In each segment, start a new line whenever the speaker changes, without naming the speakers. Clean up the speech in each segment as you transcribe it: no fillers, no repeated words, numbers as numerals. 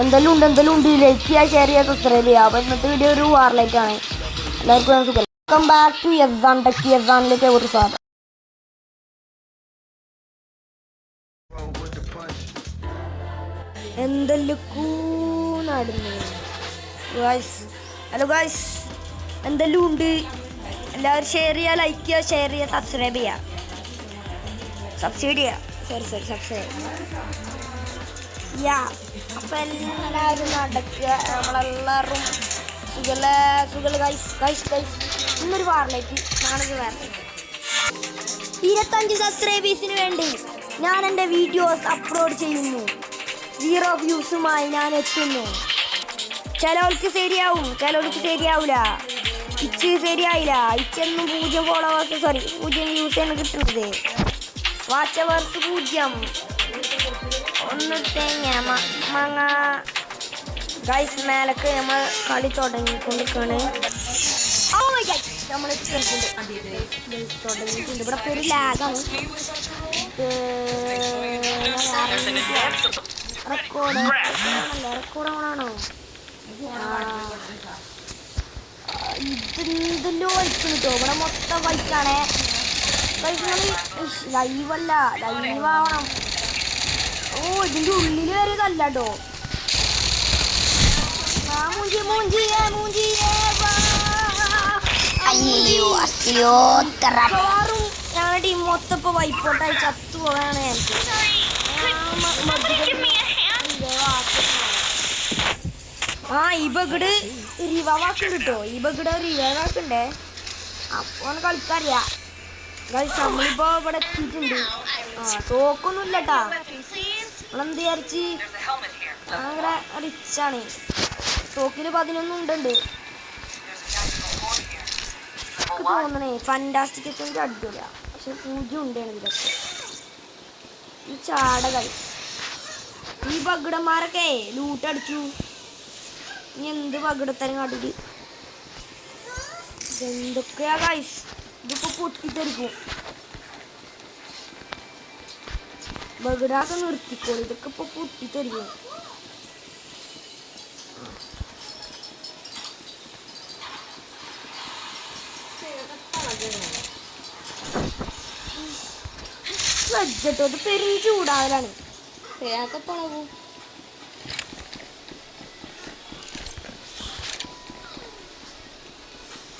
എന്തെല്ലാം ഉണ്ട് ലൈക്ക് ചെയ്യുക, ഷെയർ ചെയ്യുക, സബ്സ്ക്രൈബ് ചെയ്യുക. അപ്പോൾ ഇന്നത്തെ വീഡിയോ ഒരു വാറിലേക്കാണ്. എല്ലാവർക്കും സുഖം. Welcome back to Yasan Tech. യസാനിലേക്ക് ഒരു സ്വാഗതം. ഹലോ ഗായ്സ്, എന്തെല്ലാം ഉണ്ട്? എല്ലാവരും ഷെയർ ചെയ്യുക, ലൈക്ക് ചെയ്യുക, ഷെയർ ചെയ്യുക, സബ്സ്ക്രൈബ് ചെയ്യുക. സബ്സ്ക്രൈബ് യാ. അപ്പം എല്ലാവരും നടക്കുക, നമ്മളെല്ലാവരും ഇന്നൊരു വാറിലേക്ക് നാളെ വാറിലേക്ക് 25 സബ്സ്ക്രൈബേഴ്സിന് വേണ്ടി ഞാൻ എൻ്റെ വീഡിയോസ് അപ്ലോഡ് ചെയ്യുന്നു. 0 വ്യൂസുമായി ഞാൻ എത്തുന്നു. ചിലവർക്ക് ശരിയാവും, ചിലവർക്ക് ശരിയാവില്ല. ഇച്ച് ശരിയായില്ല. ഇച്ചൊന്നും 0 ഫോളോവേഴ്സ് 0 വ്യൂസാണ് കിട്ടുന്നത്. Watch hours 0. ഒന്ന് തേങ്ങ മാങ്ങ ഗൈസ്. മേലക്ക് നമ്മൾ കളി തുടങ്ങിക്കൊണ്ടിരിക്കുകയാണ്. നമ്മൾ തുടങ്ങിയിട്ടുണ്ട്. ഇവിടെ പേര് ലാഗാണ്. റെക്കോർഡാണോ? ഇതെന്തെല്ലോ വൈക്കും കിട്ടോ. ഇവിടെ മൊത്തം വൈക്കാണേ. ലൈവല്ല, ലൈവാവണം. ഓ, ഇതിൻ്റെ ഉള്ളിൽ വരെ ഇതല്ല കേട്ടോ. ഞങ്ങളുടെ ടീം മൊത്തം ഇപ്പൊ വൈപ്പോട്ടായി ചത്തു പോവാണ്. ആ ഈ ബഗഡ് റിവാവാക്കുണ്ട് കേട്ടോ. ഈ ബഗഡ് റിവാവാക്കുണ്ടേ. അപ്പോൾ കളിക്കാറിയാ. നമ്മളിപ്പോ ഇവിടെ എത്തിയിട്ടുണ്ട്. തോക്കൊന്നുമില്ല കേട്ടാ. നമ്മളെന്ത് വിചാരിച്ച് അങ്ങനെ റിച്ചാണ്. തോക്കില് 11 ഉണ്ട്. തോന്നണേ ഫാന്റാസ്റ്റിക് ഒക്കെ അടിപൊളിയ. പക്ഷെ 0 ഉണ്ടാണ് ഇതിലൊക്കെ. ഈ ചാട ഗൈസ്, ഈ ബഗഡന്മാരൊക്കെ ലൂട്ടടിച്ചു. ഇനി എന്ത് ബഗഡത്തരം കാട്ടിട്ട് എന്തൊക്കെയാ ഗൈസ്. ഇതിപ്പോ പൊട്ടിത്തെറിക്കും. ബഗഡാക്കെ നിർത്തിക്കോളൂ. ഇതൊക്കെ ഇപ്പൊ പൊട്ടിത്തെറിക്കും. വെച്ചിട്ടോ ഇത് പെരും ചൂടാവലാണ്. ശരിയാക്കെ പോണു.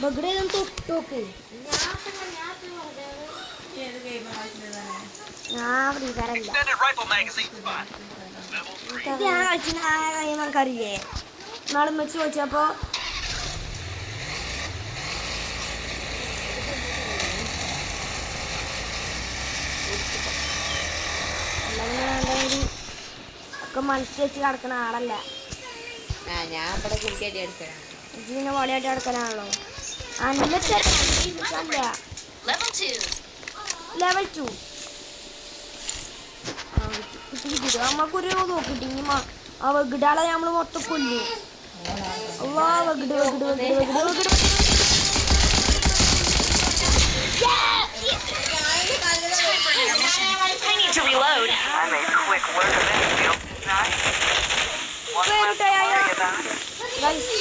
ബഗഡ തൊട്ടോക്ക്. ഞാൻ കളിച്ചില്ലേ നാളെ വെച്ച് ചോദിച്ചപ്പോ ഒക്കെ മനസ്സിൽ വെച്ച് കിടക്കണ ആളല്ല ഞാൻ. ഇവിടെ ഇതിനെ വളയായിട്ട് കിടക്കാനാണല്ലോ. ലെവൽ 2 നമ്മക്കൊരു നോക്കിട്ട് ഇനി ആ വെഗിടാളെ നമ്മള് മൊത്തം കൊല്ലു.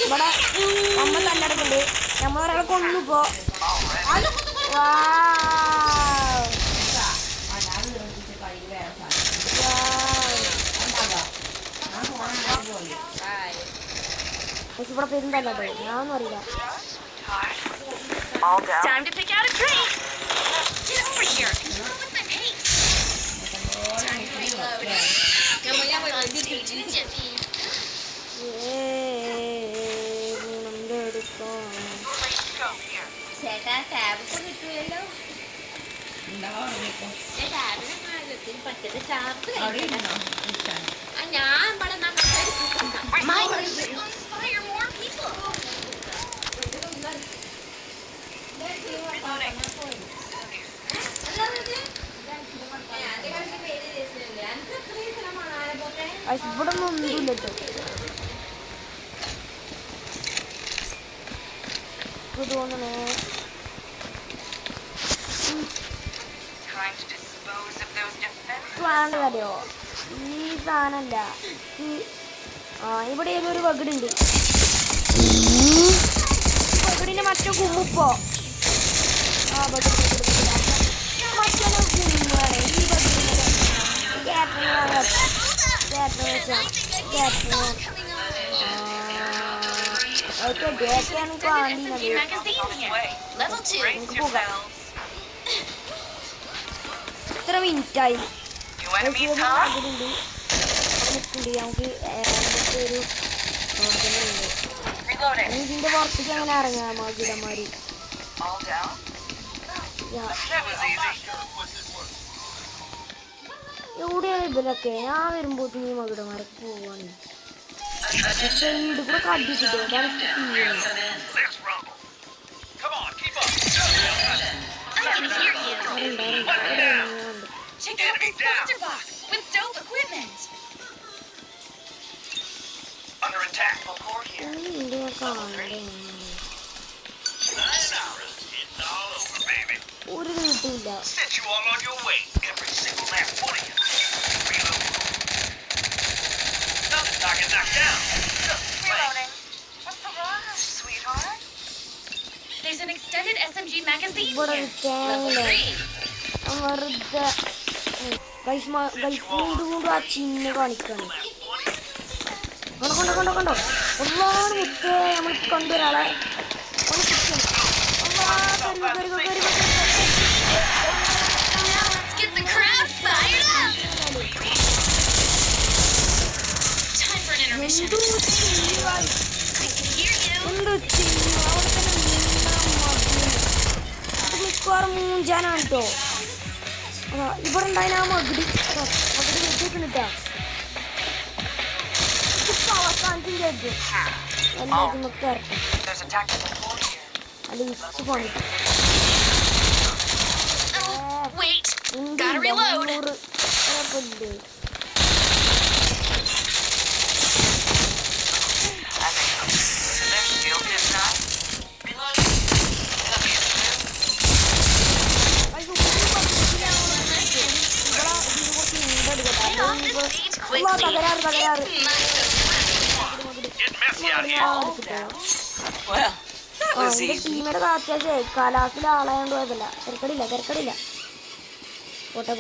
ഇവിടെ നമ്മൾ തന്നെടുക്കുന്നുണ്ട്. നമ്മളൊരാളെ കൊണ്ടുപോ. ഇവിടെ പെരുന്തല്ലോ ഞാനൊന്നും അറിയില്ല.
ചേട്ടാ ടാബ് കിട്ടുമല്ലോ. പറ്റത് ചാർജ് ഞാൻ
ഇവിടെ ഒന്നുമില്ല തോന്നണേ. കാര്യോ ഈ സാധനല്ല ആ ഇവിടെ ഒരു വകടുണ്ട്. വകടിന്റെ മറ്റേ കുമ്മിപ്പോ ആ മറ്റേ കുമ്മാണ് ഈ എത്ര മിനിറ്റായി വകടുണ്ട്. നമുക്ക് ഒരു ഇതിന്റെ പുറത്തേക്ക് അങ്ങനെ ഇറങ്ങാം ഗിടന്മാര്. എവിടെയാണ് ഇവരൊക്കെ? ഞാൻ വരുമ്പോഴത്തേക്ക് ഈ മകിടന്മാരൊക്കെ പോവാണ്. പക്ഷെ വീട് കൂടെ കടിച്ചിട്ടോ അതാണ് ഒരു കിട്ടില്ല.
There's an extended SMG magazine
ഇവിടെ
here.
വീണ്ടും ആ ചിഹ്ന കാണിക്കാണ്. കണ്ടോ കണ്ടോ ഒരുപാട് മുത്തേ നമ്മൾ കണ്ടൊരാളെ
Get the crowd fired up. Time for an intermission. I can hear you.
മിക്കവാറും മൂഞ്ചാനാണ് കേട്ടോ. അതാ ഇവിടെ ഉണ്ടായിന് ആ മകിടി വെച്ചിട്ടാ അവസാനത്തിൻ്റെ എല്ലാവർക്കും ഒക്കെ ഇറക്കും. അത് വിച്ച് പണി
Wait. Gotta reload.
ടീമിയുടെ അത്യാവശ്യം കാലാവസ്ഥയിൽ ആളായോണ്ട് പോയതല്ല. തിരക്കടില്ല പോട്ടെ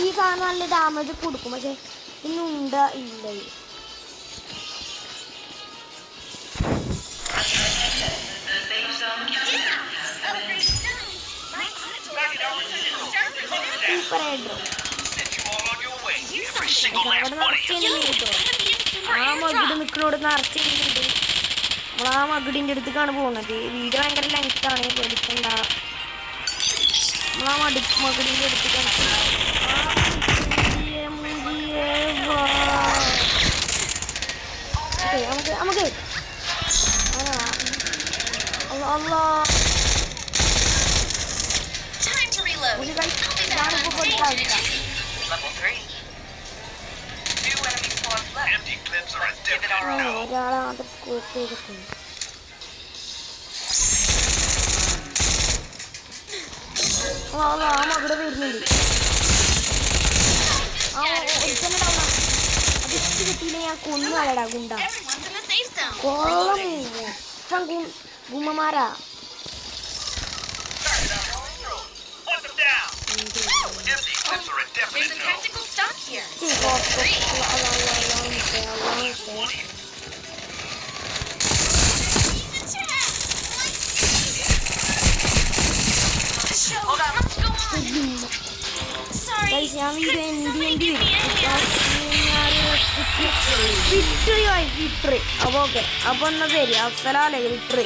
ഈ സാധനം നല്ല ഡാമേജ് കൊടുക്കും. പക്ഷെ ഇന്നുണ്ട ഇല്ല. ആ മകിട് നിൽക്കുന്നോട് നിറച്ചുണ്ട്. നമ്മൾ ആ മകിടിൻ്റെ അടുത്തേക്കാണ് പോകുന്നത്. വീഡിയോ ഭയങ്കര ലെങ്താണ്, പേടിക്കണ്ട. നമ്മളാ മകിടിൻ്റെ അടുത്തേക്കാണ്. നമുക്ക് ഒരാളെ മാത്രം സ്കോപ്പ് ചെയ്തിട്ടുണ്ട്. ആ മകിടെ വരുന്നുണ്ട്. ആ ഒരുത്തന്നെ ഡൗണാ. അത് ഇച്ച് കിട്ടിയില്ല ഞാൻ കൊന്നു കളടാ ഗുണ്ട. കോളം ഗുമ്മമാരാ.
There's a tactical stock here.
ഞാൻ വീഡിയോ എന്ത് വിക്ടറി അപ്പോൾ ഓക്കെ. അപ്പോൾ എന്നാൽ ശരി. അസ്സലാമലൈക്കും. വിക്ടറി.